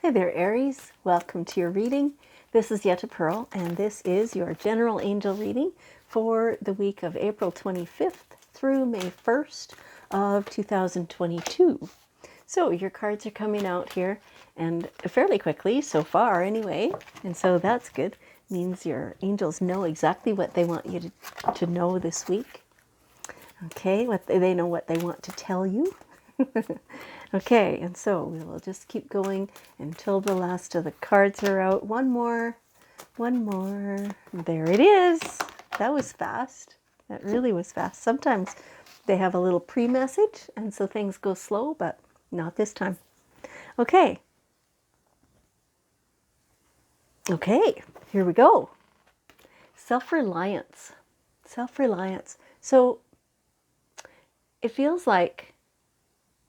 Hi there, Aries. Welcome to your reading. This is Yetta Pearl, and this is your general angel reading for the week of April 25th through May 1st of 2022. So your cards are coming out here, and fairly quickly so far anyway, and so that's good. Means your angels know exactly what they want you to know this week. Okay, they know what they want to tell you. Okay, and so we will just keep going until the last of the cards are out. One more. There it is. That was fast. That really was fast. Sometimes they have a little pre-message, and so things go slow, but not this time. Okay. Okay, here we go. Self-reliance. Self-reliance. So it feels like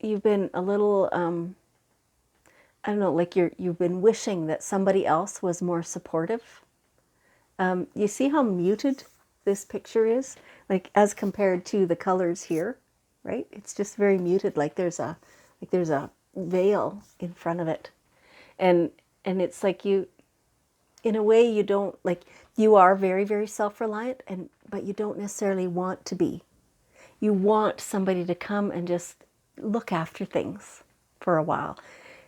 you've been a little, I don't know, like you've been wishing that somebody else was more supportive. You see how muted this picture is, like as compared to the colors here, right? It's just very muted, like there's a veil in front of it, and it's like you, in a way, you don't like you are very, very self-reliant, but you don't necessarily want to be. You want somebody to come and just look after things for a while.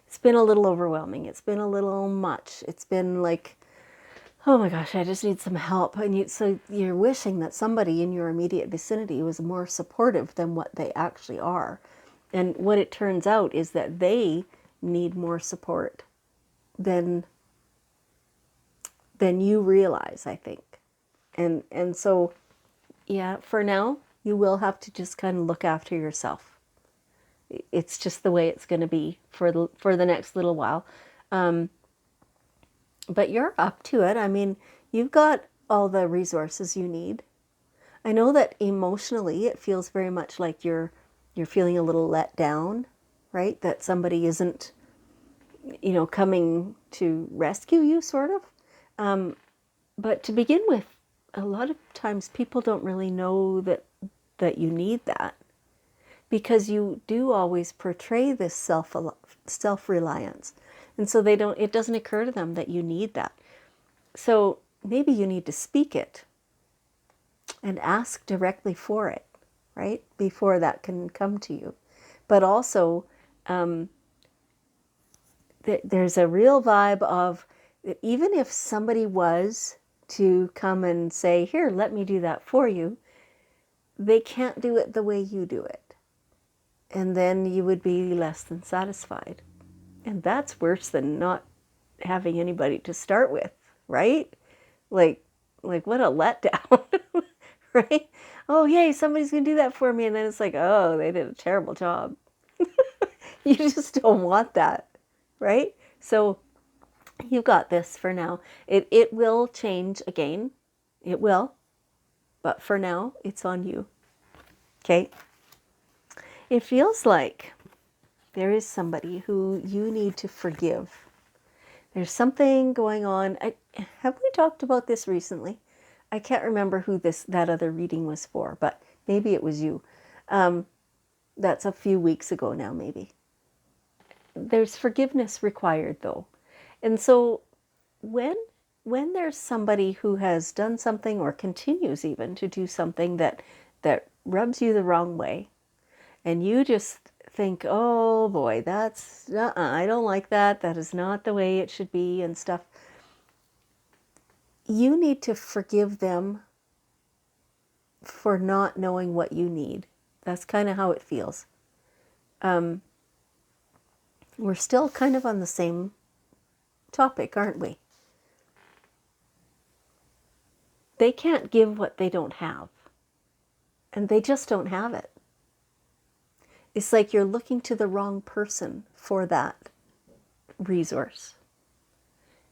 It's been a little overwhelming. It's been a little much. It's been like, oh my gosh, I just need some help. And so you're wishing that somebody in your immediate vicinity was more supportive than what they actually are. And what it turns out is that they need more support than you realize, I think. And so, yeah, for now, you will have to just kind of look after yourself. It's just the way it's going to be for the next little while. But you're up to it. I mean, you've got all the resources you need. I know that emotionally it feels very much like you're feeling a little let down, right? That somebody isn't, coming to rescue you, sort of. But to begin with, a lot of times people don't really know that you need that, because you do always portray this self-reliance. And so it doesn't occur to them that you need that. So maybe you need to speak it and ask directly for it, right? Before that can come to you. But also, there's a real vibe of, even if somebody was to come and say, here, let me do that for you, they can't do it the way you do it. And then you would be less than satisfied. And that's worse than not having anybody to start with, right? Like what a letdown, right? Oh, yay, somebody's going to do that for me. And then it's like, oh, they did a terrible job. You just don't want that, right? So you've got this for now. It will change again. It will. But for now, it's on you. Okay? It feels like there is somebody who you need to forgive. There's something going on. Have we talked about this recently? I can't remember who that other reading was for, but maybe it was you. That's a few weeks ago now, maybe. There's forgiveness required, though. And so when there's somebody who has done something or continues even to do something that rubs you the wrong way, and you just think, oh boy, I don't like that. That is not the way it should be and stuff. You need to forgive them for not knowing what you need. That's kind of how it feels. We're still kind of on the same topic, aren't we? They can't give what they don't have. And they just don't have it. It's like you're looking to the wrong person for that resource.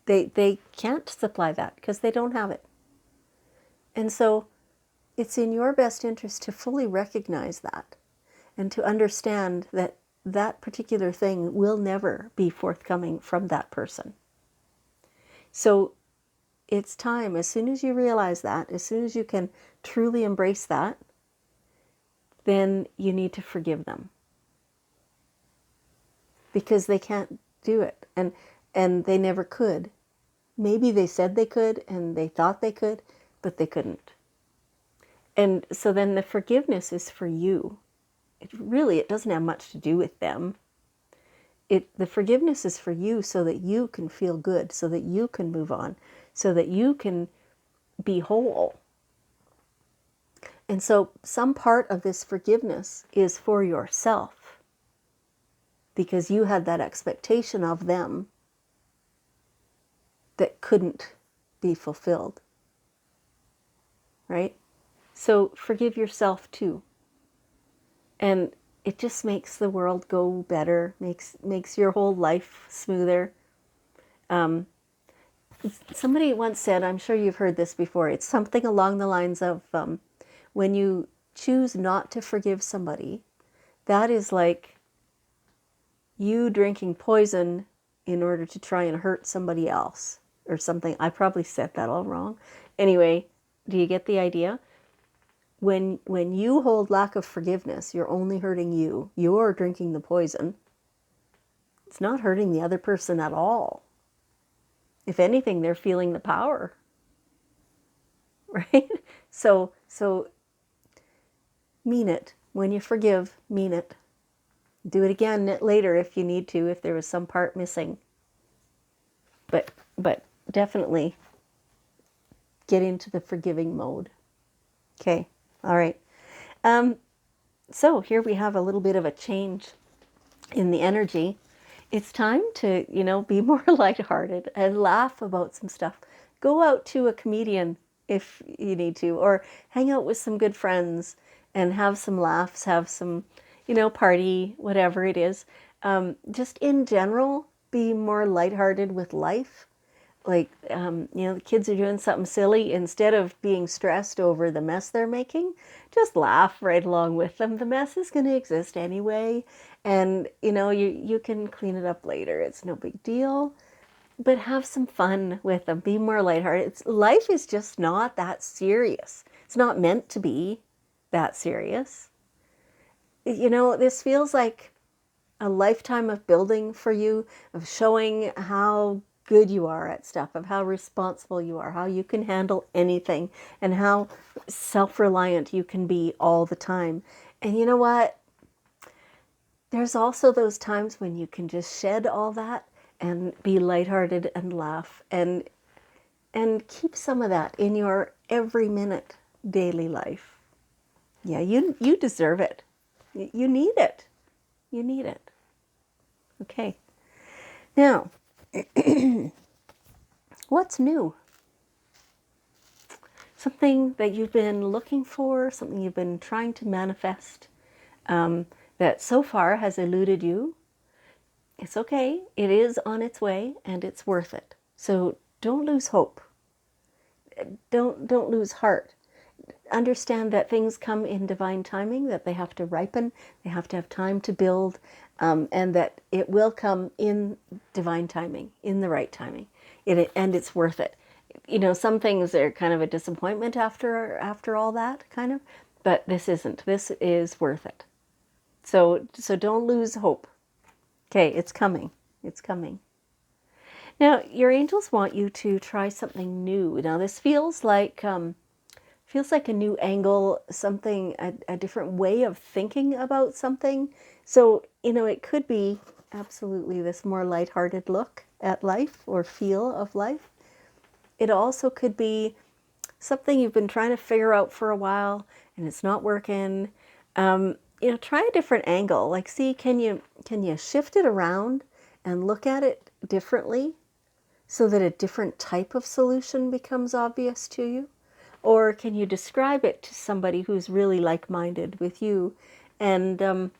They can't supply that because they don't have it. And so it's in your best interest to fully recognize that and to understand that that particular thing will never be forthcoming from that person. So it's time, as soon as you realize that, as soon as you can truly embrace that, then you need to forgive them. Because they can't do it. And and they never could. Maybe they said they could and they thought they could, but they couldn't. And so then the forgiveness is for you. It doesn't have much to do with them. The forgiveness is for you so that you can feel good, so that you can move on, so that you can be whole. And so some part of this forgiveness is for yourself, because you had that expectation of them that couldn't be fulfilled, right? So forgive yourself too. And it just makes the world go better, makes your whole life smoother. Somebody once said, I'm sure you've heard this before, it's something along the lines of, when you choose not to forgive somebody, that is like you drinking poison in order to try and hurt somebody else or something. I probably said that all wrong. Anyway, do you get the idea? When you hold lack of forgiveness, you're only hurting you. You're drinking the poison. It's not hurting the other person at all. If anything, they're feeling the power, right? So mean it. When you forgive, mean it. Do it again later if you need to, if there was some part missing. But definitely get into the forgiving mode. Okay, all right. So here we have a little bit of a change in the energy. It's time to, be more lighthearted and laugh about some stuff. Go out to a comedian if you need to, or hang out with some good friends and have some laughs, have some, party, whatever it is. Just in general, be more lighthearted with life. Like, the kids are doing something silly. Instead of being stressed over the mess they're making, just laugh right along with them. The mess is going to exist anyway. And, you can clean it up later. It's no big deal. But have some fun with them. Be more lighthearted. Life is just not that serious. It's not meant to be that serious. This feels like a lifetime of building for you, of showing how good you are at stuff, of how responsible you are, how you can handle anything, and how self-reliant you can be all the time. And you know what? There's also those times when you can just shed all that and be lighthearted and laugh and keep some of that in your every minute daily life. Yeah, you deserve it. You need it. You need it. Okay. Now, what's new? Something that you've been looking for, something you've been trying to manifest, that so far has eluded you. It's okay. It is on its way and it's worth it. So don't lose hope. Don't lose heart. Understand that things come in divine timing, that they have to ripen, they have to have time to build, and that it will come in divine timing, in the right timing, and it's worth it. Some things are kind of a disappointment after all that, kind of, but this isn't. This is worth it. So don't lose hope. Okay, it's coming. It's coming. Now, your angels want you to try something new. Now, this feels like a new angle, something, a different way of thinking about something. So, it could be absolutely this more lighthearted look at life or feel of life. It also could be something you've been trying to figure out for a while and it's not working. Try a different angle. Like, see, can you shift it around and look at it differently so that a different type of solution becomes obvious to you? Or can you describe it to somebody who's really like-minded with you and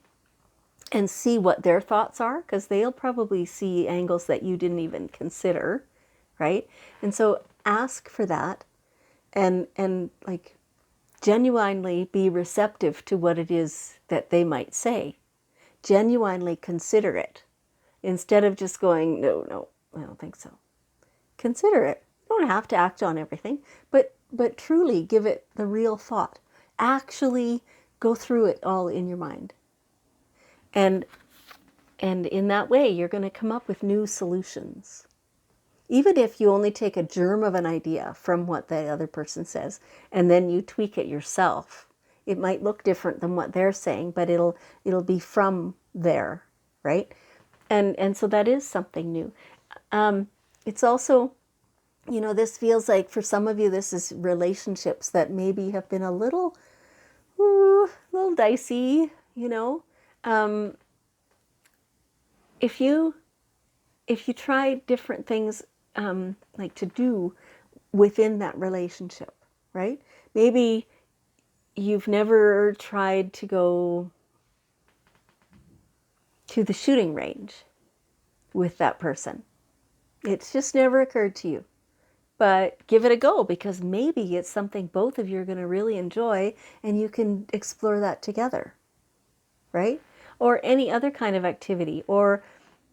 see what their thoughts are? Because they'll probably see angles that you didn't even consider, right? And so ask for that and like genuinely be receptive to what it is that they might say. Genuinely consider it instead of just going, no, I don't think so. Consider it. You don't have to act on everything, but truly give it the real thought. Actually go through it all in your mind. And And in that way, you're going to come up with new solutions. Even if you only take a germ of an idea from what the other person says, and then you tweak it yourself, it might look different than what they're saying, but it'll be from there, right? And so that is something new. It's also, you know, this feels like for some of you, this is relationships that maybe have been a little dicey, you know. If you try different things, like to do within that relationship, right? Maybe you've never tried to go to the shooting range with that person. It's just never occurred to you. But give it a go, because maybe it's something both of you are going to really enjoy and you can explore that together, right? Or any other kind of activity, or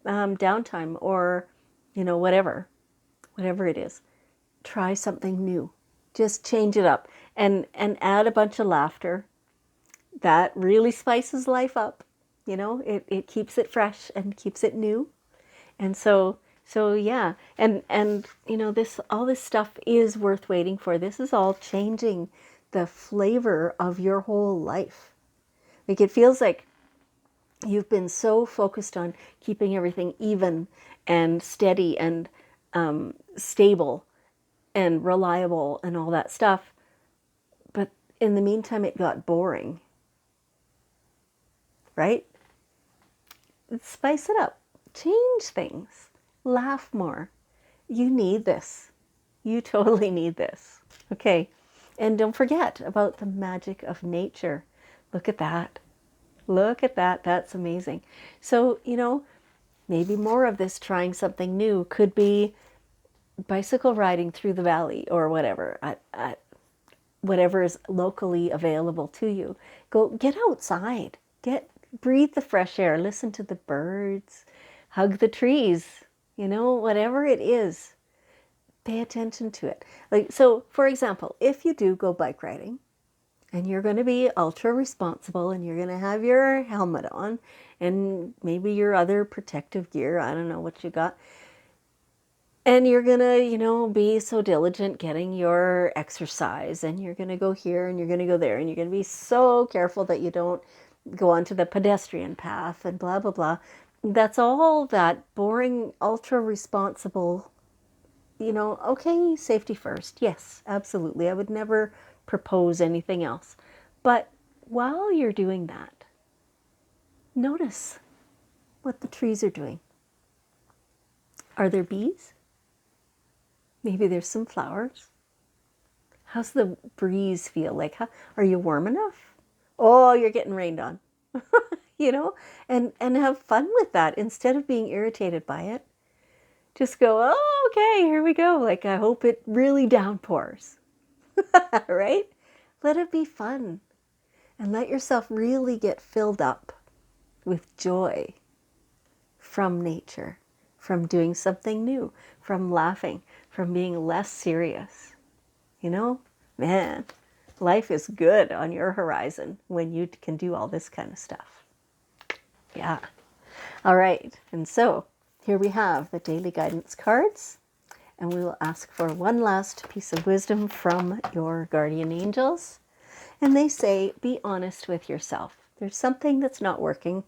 downtime, or, you know, whatever it is. Try something new. Just change it up and add a bunch of laughter. That really spices life up. You know, it keeps it fresh and keeps it new. And so yeah, and you know, all this stuff is worth waiting for. This is all changing the flavor of your whole life. Like, it feels like you've been so focused on keeping everything even and steady and stable and reliable and all that stuff. But in the meantime, it got boring, right? Spice it up, change things, laugh more. You need this. You totally need this. Okay. And don't forget about the magic of nature. Look at that. Look at that. That's amazing. So, you know, maybe more of this trying something new could be bicycle riding through the valley or whatever, whatever is locally available to you. Go get outside, breathe the fresh air, listen to the birds, hug the trees, you know, whatever it is, pay attention to it. Like, so for example, if you do go bike riding and you're going to be ultra responsible and you're going to have your helmet on and maybe your other protective gear, I don't know what you got, and you're going to, you know, be so diligent getting your exercise, and you're going to go here and you're going to go there, and you're going to be so careful that you don't go onto the pedestrian path and blah, blah, blah. That's all that boring, ultra responsible, you know, okay, safety first. Yes, absolutely. I would never propose anything else. But while you're doing that, notice what the trees are doing. Are there bees? Maybe there's some flowers. How's the breeze feel? Like, are you warm enough? Oh, you're getting rained on. You know, and have fun with that instead of being irritated by it. Just go, oh, okay, here we go. Like, I hope it really downpours. Right? Let it be fun. And let yourself really get filled up with joy from nature, from doing something new, from laughing, from being less serious. You know, man, life is good on your horizon when you can do all this kind of stuff. Yeah. All right. And so here we have the daily guidance cards. And we will ask for one last piece of wisdom from your guardian angels. And they say, be honest with yourself. There's something that's not working.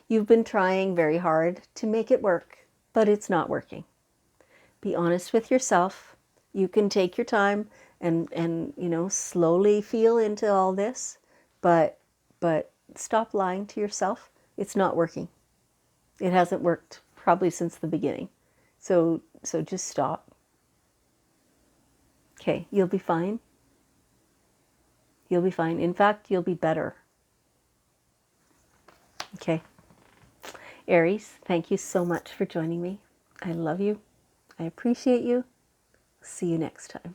You've been trying very hard to make it work, but it's not working. Be honest with yourself. You can take your time and you know, slowly feel into all this, but stop lying to yourself. It's not working. It hasn't worked probably since the beginning. So just stop. Okay, you'll be fine. You'll be fine. In fact, you'll be better. Okay. Aries, thank you so much for joining me. I love you. I appreciate you. See you next time.